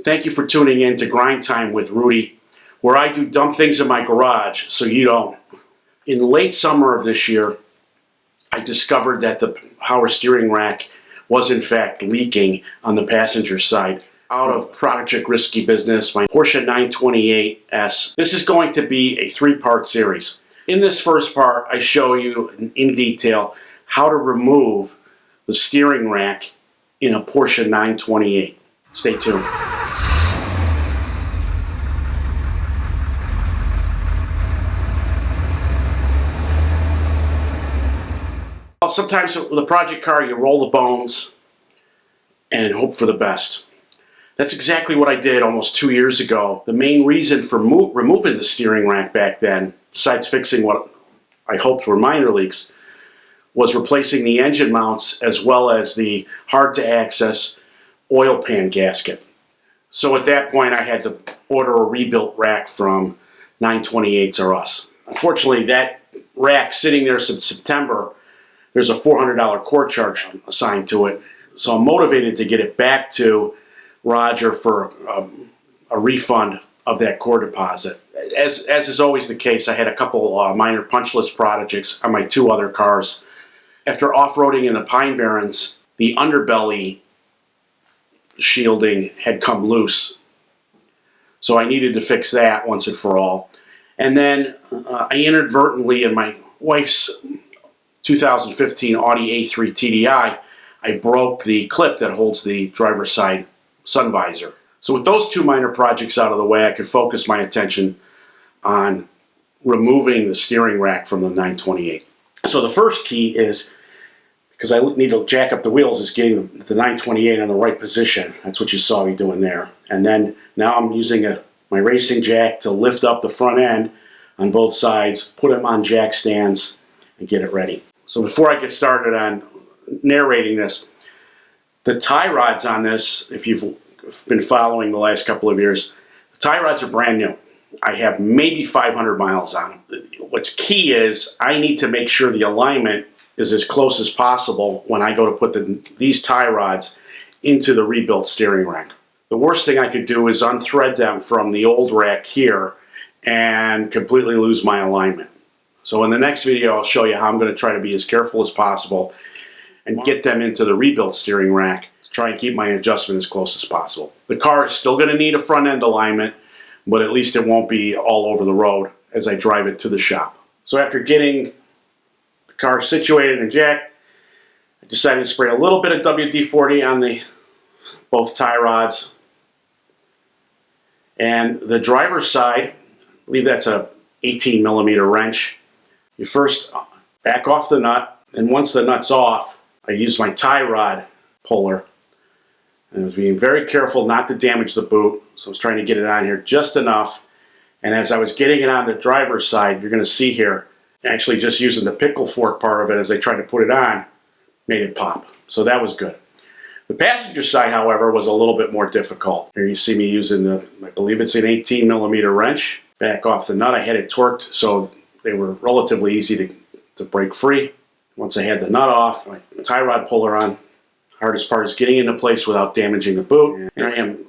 Thank you for tuning in to Grind Time with Rudy, where I do dumb things in my garage so you don't. In late summer of this year, I discovered that the power steering rack was in fact leaking on the passenger side. Out of Project Risky Business, my Porsche 928S. This is going to be a three-part series. In this first part, I show you in detail how to remove the steering rack in a Porsche 928. Stay tuned. Well, sometimes with a project car, you roll the bones and hope for the best. That's exactly what I did almost 2 years ago. The main reason for removing the steering rack back then, besides fixing what I hoped were minor leaks, was replacing the engine mounts as well as the hard-to-access oil pan gasket. So at that point, I had to order a rebuilt rack from 928s or us. Unfortunately, that rack sitting there since September, there's a $400 core charge assigned to it. So I'm motivated to get it back to Roger for a refund of that core deposit. As is always the case, I had a couple minor punch list projects on my two other cars. After off-roading in the Pine Barrens, the underbelly shielding had come loose. So I needed to fix that once and for all. And then I inadvertently, in my wife's 2015 Audi A3 TDI, I broke the clip that holds the driver's side sun visor. So with those two minor projects out of the way, I could focus my attention on removing the steering rack from the 928. So the first key is, because I need to jack up the wheels, is getting the 928 in the right position. That's what you saw me doing there. And then now I'm using my racing jack to lift up the front end on both sides, put them on jack stands, and get it ready. So before I get started on narrating this, the tie rods on this, if you've been following the last couple of years, the tie rods are brand new. I have maybe 500 miles on them. What's key is I need to make sure the alignment is as close as possible when I go to put these tie rods into the rebuilt steering rack. The worst thing I could do is unthread them from the old rack here and completely lose my alignment. So in the next video, I'll show you how I'm going to try to be as careful as possible and get them into the rebuilt steering rack, try and keep my adjustment as close as possible. The car is still going to need a front end alignment, but at least it won't be all over the road as I drive it to the shop. So after getting the car situated and jacked, I decided to spray a little bit of WD-40 on both tie rods. And the driver's side, I believe that's a 18 millimeter wrench. You first back off the nut, and once the nut's off, I use my tie rod puller. And I was being very careful not to damage the boot, so I was trying to get it on here just enough. And as I was getting it on the driver's side, you're going to see here, actually just using the pickle fork part of it as I tried to put it on, made it pop. So that was good. The passenger side, however, was a little bit more difficult. Here you see me using I believe it's an 18 millimeter wrench. Back off the nut, I had it torqued so they were relatively easy to break free. Once I had the nut off, my tie rod puller on. Hardest part is getting into place without damaging the boot. Here I am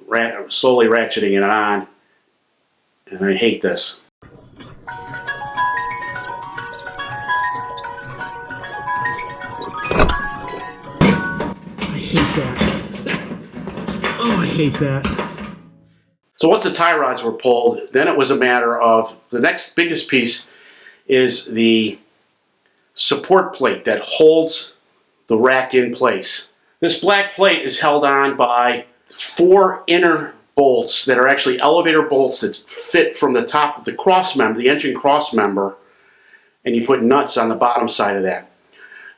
slowly ratcheting it on, and I hate this. I hate that. Oh, I hate that. So once the tie rods were pulled, then it was a matter of the next biggest piece is the support plate that holds the rack in place. This black plate is held on by 4 inner bolts that are actually elevator bolts that fit from the top of the cross member, the engine cross member, and you put nuts on the bottom side of that.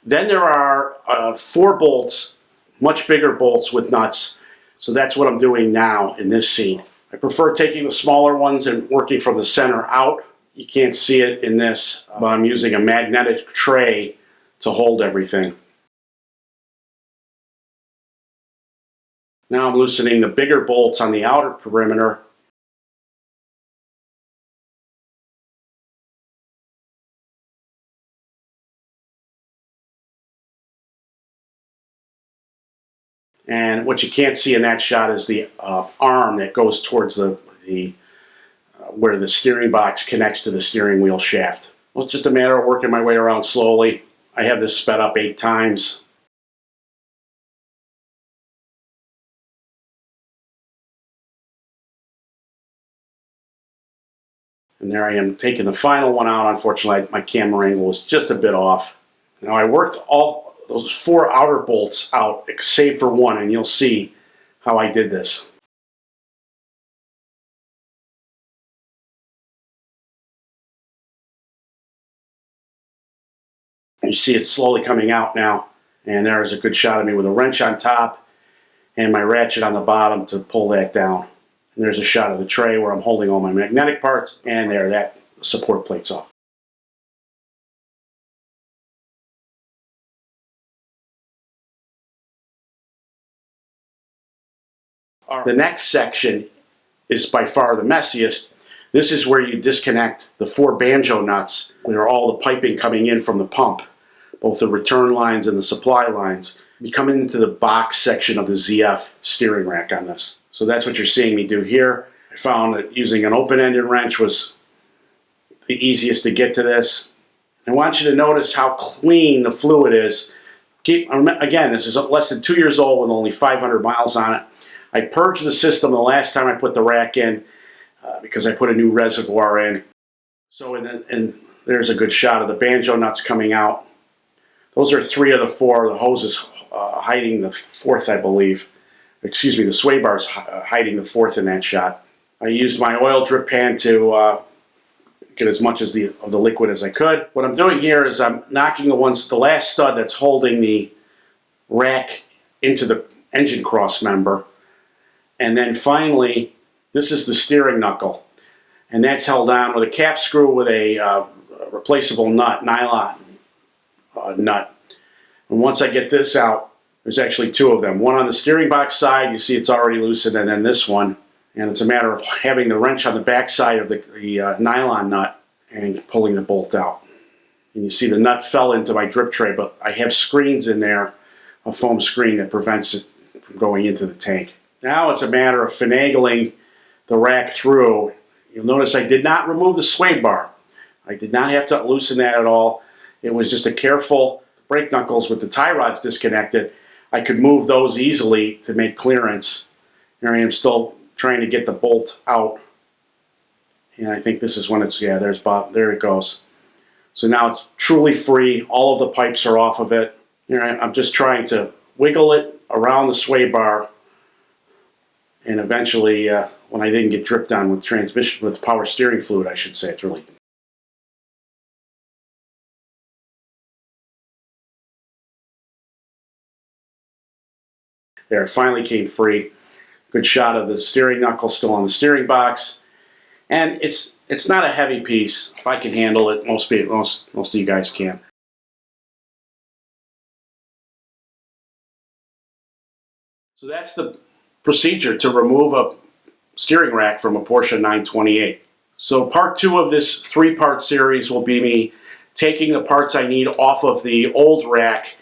Then there are 4 bolts, much bigger bolts with nuts. So that's what I'm doing now in this scene. I prefer taking the smaller ones and working from the center out. You can't see it in this, but I'm using a magnetic tray to hold everything. Now I'm loosening the bigger bolts on the outer perimeter. And what you can't see in that shot is the arm that goes towards where the steering box connects to the steering wheel shaft. Well, it's just a matter of working my way around slowly. I have this sped up 8 times. And there I am taking the final one out. Unfortunately, my camera angle was just a bit off. Now I worked all those 4 outer bolts out, save for one, and you'll see how I did this. You see it slowly coming out now, and there's a good shot of me with a wrench on top and my ratchet on the bottom to pull that down. And there's a shot of the tray where I'm holding all my magnetic parts, and there, that support plate's off. The next section is by far the messiest. This is where you disconnect the 4 banjo nuts, where all the piping coming in from the pump, both the return lines and the supply lines. You come into the box section of the ZF steering rack on this. So that's what you're seeing me do here. I found that using an open-ended wrench was the easiest to get to this. I want you to notice how clean the fluid is. Again, this is less than 2 years old with only 500 miles on it. I purged the system the last time I put the rack in because I put a new reservoir in. So and there's a good shot of the banjo nuts coming out. Those are 3 of the 4. The hose is hiding the 4th, I believe. Excuse me, the sway bar is hiding the 4th in that shot. I used my oil drip pan to get as much of the liquid as I could. What I'm doing here is I'm knocking the last stud that's holding the rack into the engine cross member. And then finally, this is the steering knuckle. And that's held on with a cap screw with a replaceable nut, nylon nut. And once I get this out, there's actually 2 of them. One on the steering box side, you see it's already loosened, and then this one. And it's a matter of having the wrench on the back side of the nylon nut and pulling the bolt out. And you see the nut fell into my drip tray, but I have screens in there, a foam screen that prevents it from going into the tank. Now it's a matter of finagling the rack through. You'll notice I did not remove the sway bar. I did not have to loosen that at all. It was just a careful brake knuckles with the tie rods disconnected. I could move those easily to make clearance. Here I am still trying to get the bolt out. And I think this is when it's, yeah, there's Bob, there it goes. So now it's truly free. All of the pipes are off of it. Here I'm just trying to wiggle it around the sway bar. And eventually, when I didn't get dripped on with power steering fluid, I should say, it's really. There, it finally came free. Good shot of the steering knuckle still on the steering box. And it's not a heavy piece. If I can handle it, most of you guys can. So that's the procedure to remove a steering rack from a Porsche 928. So part 2 of this 3-part series will be me taking the parts I need off of the old rack,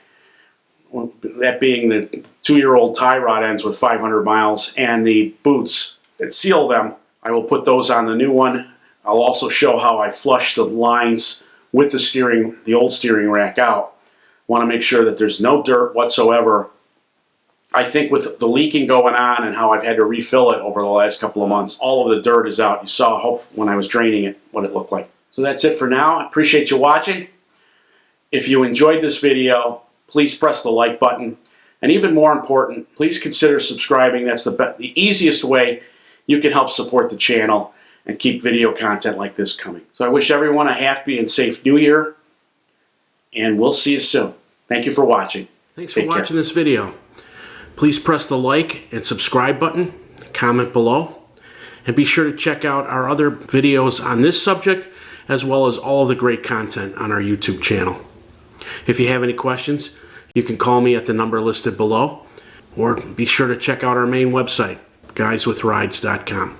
that being the 2-year-old tie rod ends with 500 miles and the boots that seal them. I will put those on the new one. I'll also show how I flush the lines with the old steering rack out. Want to make sure that there's no dirt whatsoever. I think with the leaking going on and how I've had to refill it over the last couple of months, all of the dirt is out. You saw when I was draining it what it looked like. So that's it for now. I appreciate you watching. If you enjoyed this video, please press the like button. And even more important, please consider subscribing. That's the easiest way you can help support the channel and keep video content like this coming. So I wish everyone a happy and safe New Year, and we'll see you soon. Thank you for watching. Thanks for watching this video. Please press the like and subscribe button, comment below, and be sure to check out our other videos on this subject, as well as all of the great content on our YouTube channel. If you have any questions, you can call me at the number listed below, or be sure to check out our main website, guyswithrides.com.